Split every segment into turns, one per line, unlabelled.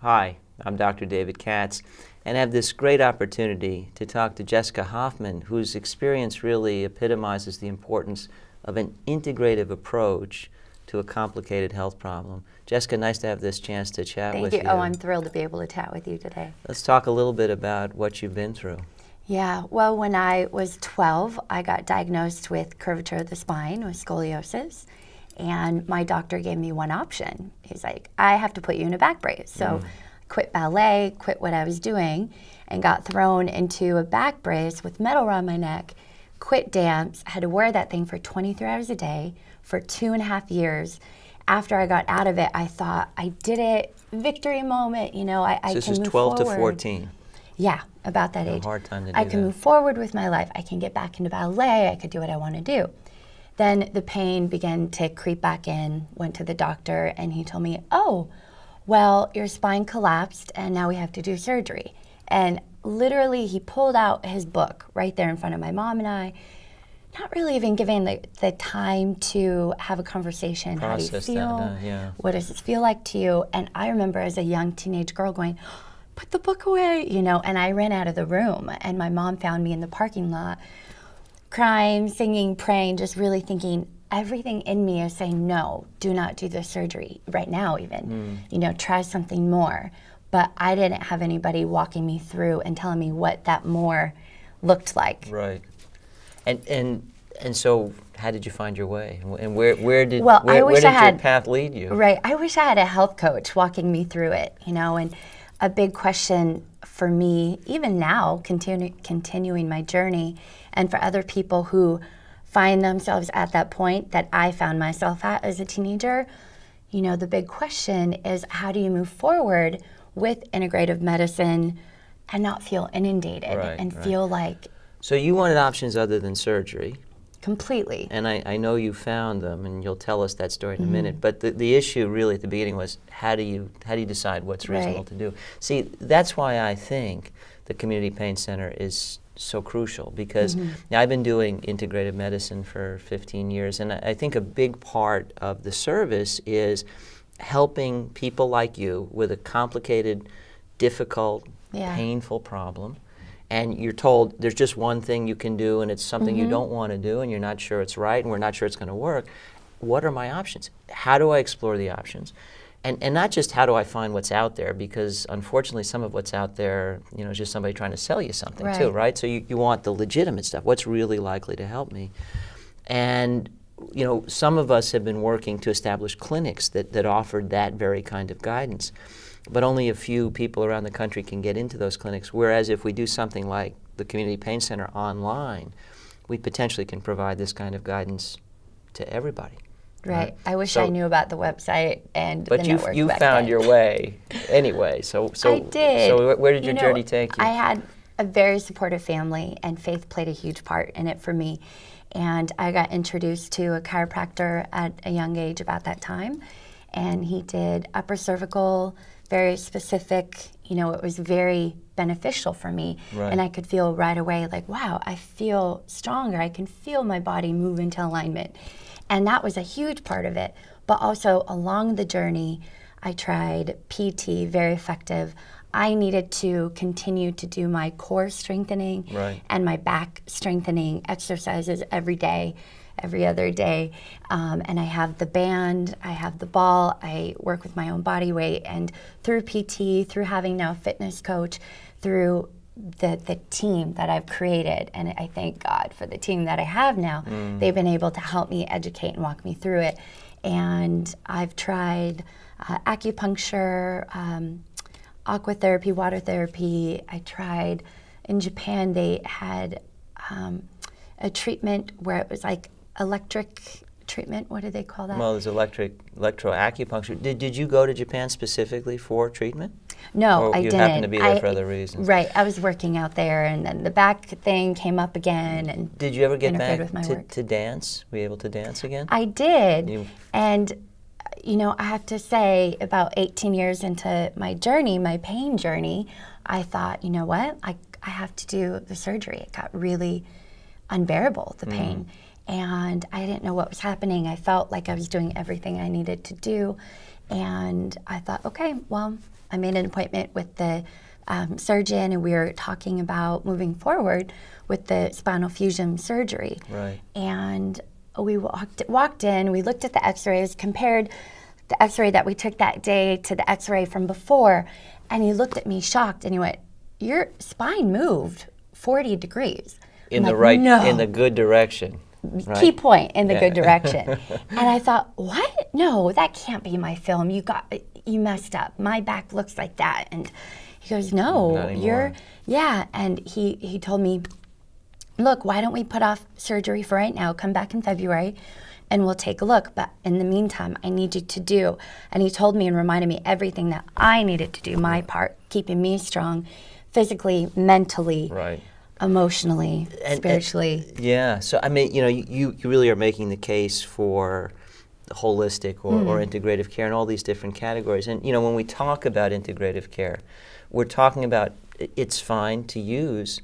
Hi, I'm Dr. David Katz, and I have this great opportunity to talk to Jessica Hoffman, whose experience really epitomizes the importance of an integrative approach to a complicated health problem. Jessica, nice to have this chance to chat with you.
Thank you. Oh, I'm thrilled to be able to chat with you today.
Let's talk a little bit about what you've been through.
Yeah, well, when I was 12, I got diagnosed with curvature of the spine, with scoliosis, and my doctor gave me one option. He's like, I have to put you in a back brace. So I quit ballet, quit what I was doing, and got thrown into a back brace with metal around my neck, quit dance, had to wear that thing for 23 hours a day for 2.5 years. After I got out of it, I thought, I did it, victory moment, you know, I can move forward.
This is 12 to 14.
Yeah, about that age.
A hard time to do
I can move forward with my life. I can get back into ballet. I could do what I want to do. Then the pain began to creep back in, went to the doctor, and he told me, oh, well, your spine collapsed, and now we have to do surgery. And literally, he pulled out his book right there in front of my mom and I, not really even giving the time to have a conversation.
Process.
How do you feel?
That, yeah.
What does this feel like to you? And I remember as a young teenage girl going, put the book away, you know, and I ran out of the room, and my mom found me in the parking lot, crying, singing, praying, just really thinking everything in me is saying, no, do not do the surgery right now even, you know, try something more. But I didn't have anybody walking me through and telling me what that more looked like.
Right. And so how did you find your way? And where did your path lead you?
Right. I wish I had a health coach walking me through it, you know, and a big question for me, even now, continuing my journey, and for other people who find themselves at that point that I found myself at as a teenager, you know, the big question is, how do you move forward with integrative medicine and not feel inundated and feel like...
So you wanted options other than surgery.
Completely.
And I know you found them, and you'll tell us that story in a minute. But the issue really at the beginning was, how do you decide what's reasonable to do? See, that's why I think the Community Pain Center is so crucial, because now I've been doing integrative medicine for 15 years, and I think a big part of the service is helping people like you with a complicated, difficult, painful problem. And you're told there's just one thing you can do, and it's something you don't want to do, and you're not sure it's right, and we're not sure it's going to work. What are my options? How do I explore the options? And not just how do I find what's out there, because unfortunately some of what's out there, you know, is just somebody trying to sell you something too, right? So you want the legitimate stuff. What's really likely to help me? And you know, some of us have been working to establish clinics that offered that very kind of guidance. But only a few people around the country can get into those clinics, whereas if we do something like the Community Pain Center online, we potentially can provide this kind of guidance to everybody.
Right. I wish I knew about the website and the network.
But you found your way anyway. So
I did.
So where did your journey take you?
I had a very supportive family, and faith played a huge part in it for me. And I got introduced to a chiropractor at a young age about that time, and he did upper cervical, very specific, you know, it was very beneficial for me. And I could feel right away like, wow, I feel stronger. I can feel my body move into alignment. And that was a huge part of it. But also along the journey, I tried PT, very effective. I needed to continue to do my core strengthening and my back strengthening exercises every day, every other day. And I have the band, I have the ball, I work with my own body weight, and through PT, through having now a fitness coach, through the team that I've created, and I thank God for the team that I have now. They've been able to help me educate and walk me through it. And I've tried acupuncture, aqua therapy, water therapy. I tried, in Japan they had a treatment where it was like electric treatment. What do they call that?
Well, there's electroacupuncture. Did you go to Japan specifically for treatment?
No,
or
I
you
didn't.
happened to be there for other reasons?
Right. I was working out there, and then the back thing came up again. And
did you ever get back to dance? Were you able to dance again?
I did. And, you know, I have to say, about 18 years into my journey, my pain journey, I thought, you know what? I have to do the surgery. It got really unbearable, the pain. And I didn't know what was happening. I felt like I was doing everything I needed to do. And I thought, okay, well, I made an appointment with the surgeon, and we were talking about moving forward with the spinal fusion surgery.
Right.
And we walked in, we looked at the x-rays, compared the x-ray that we took that day to the x-ray from before, and he looked at me shocked, and he went, your spine moved 40 degrees.
In
I'm
the
like,
right,
no.
in the good direction. Right?
Key point, in the
Yeah.
good direction. And I thought, what? No, that can't be my film. You messed up. My back looks like that. And he goes, no,
Not anymore.
yeah. And he told me, look, why don't we put off surgery for right now, come back in February, and we'll take a look. But in the meantime, I need you to do. And he told me and reminded me everything that I needed to do, my part, keeping me strong, physically, mentally,
Right.
emotionally, spiritually.
Yeah. So I mean, you really are making the case for holistic or integrative care and all these different categories. And when we talk about integrative care, we're talking about it's fine to use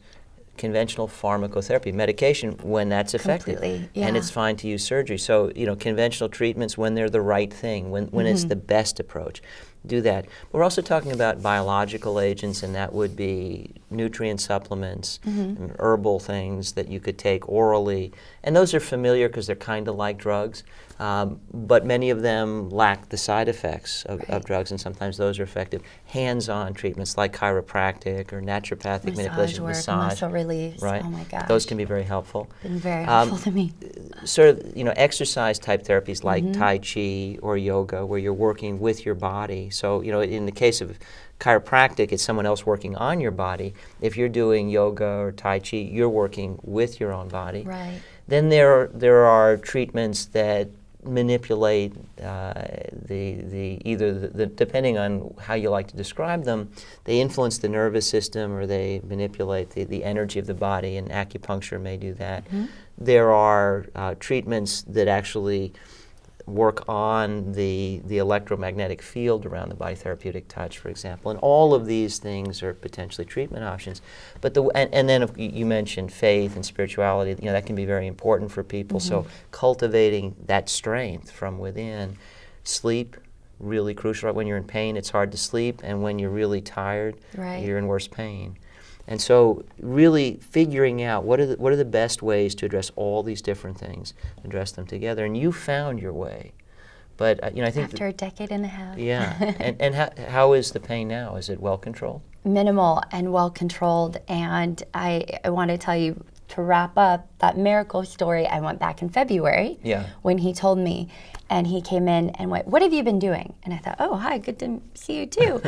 conventional pharmacotherapy, medication, when that's effective.
Completely, yeah.
And it's fine to use surgery. So, conventional treatments when they're the right thing, when it's the best approach. Do that. We're also talking about biological agents, and that would be nutrient supplements, and herbal things that you could take orally. And those are familiar because they're kind of like drugs, but many of them lack the side effects of drugs, and sometimes those are effective. Hands-on treatments like chiropractic or naturopathic manipulation,
Massage work, muscle release.
Right?
Oh my gosh.
Those can be very helpful.
Been very helpful to me.
Sort of, exercise type therapies like Tai Chi or yoga, where you're working with your body. So, in the case of chiropractic, it's someone else working on your body. If you're doing yoga or Tai Chi, you're working with your own body.
Right.
Then there are treatments that manipulate depending on how you like to describe them, they influence the nervous system or they manipulate the energy of the body, and acupuncture may do that. There are treatments that actually work on the electromagnetic field around the body, therapeutic touch, for example, and all of these things are potentially treatment options. But and then you mentioned faith and spirituality. That can be very important for people. So cultivating that strength from within. Sleep, really crucial. Right? When you're in pain, it's hard to sleep, and when you're really tired,
Right.
you're in worse pain. And so really figuring out what are the best ways to address all these different things, address them together. And you found your way. But I think
After a decade and a half.
yeah. And how is the pain now? Is it well controlled?
Minimal and well controlled. And I want to tell you, to wrap up that miracle story, I went back in February when he told me, and he came in and went, what have you been doing? And I thought, oh, hi, good to see you too.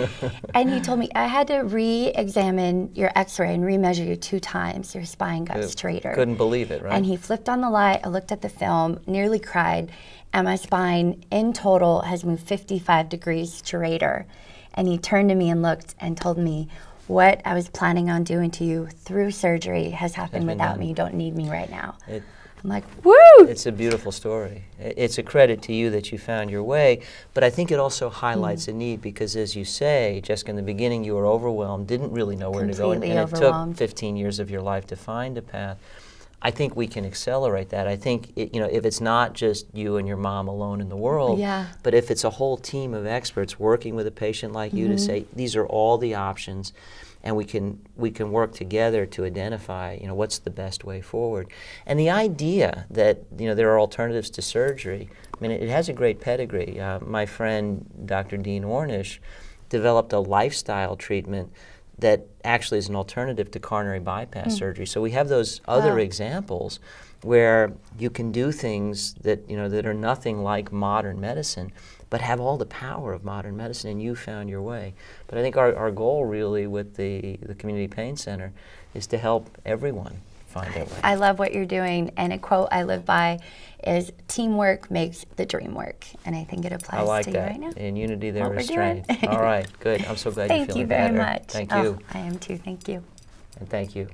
And he told me, I had to re-examine your x-ray and remeasure you 2 times. Your spine got straighter.
Couldn't believe it, right?
And he flipped on the light, I looked at the film, nearly cried, and my spine in total has moved 55 degrees straighter. And he turned to me and looked and told me, what I was planning on doing to you through surgery has happened without me. You don't need me right now. I'm like, woo!
It's a beautiful story. It's a credit to you that you found your way, but I think it also highlights a need because, as you say, Jessica, in the beginning you were overwhelmed, didn't really know where to go, and it took 15 years of your life to find a path. I think we can accelerate that. I think if it's not just you and your mom alone in the world, but if it's a whole team of experts working with a patient like you to say these are all the options, and we can work together to identify what's the best way forward. And the idea that there are alternatives to surgery, I mean, it has a great pedigree. My friend Dr. Dean Ornish developed a lifestyle treatment that actually is an alternative to coronary bypass surgery. So we have those other examples where you can do things that that are nothing like modern medicine, but have all the power of modern medicine, and you found your way. But I think our goal really with the Community Pain Center is to help everyone find their way.
I love what you're doing, and a quote I live by is, teamwork makes the dream work, and I think it applies to you right now.
In unity there
What
is
we're doing.
strength. All right, good. I'm so glad you're feeling better.
Thank you very much.
Thank you.
I am too, thank you.
And thank you.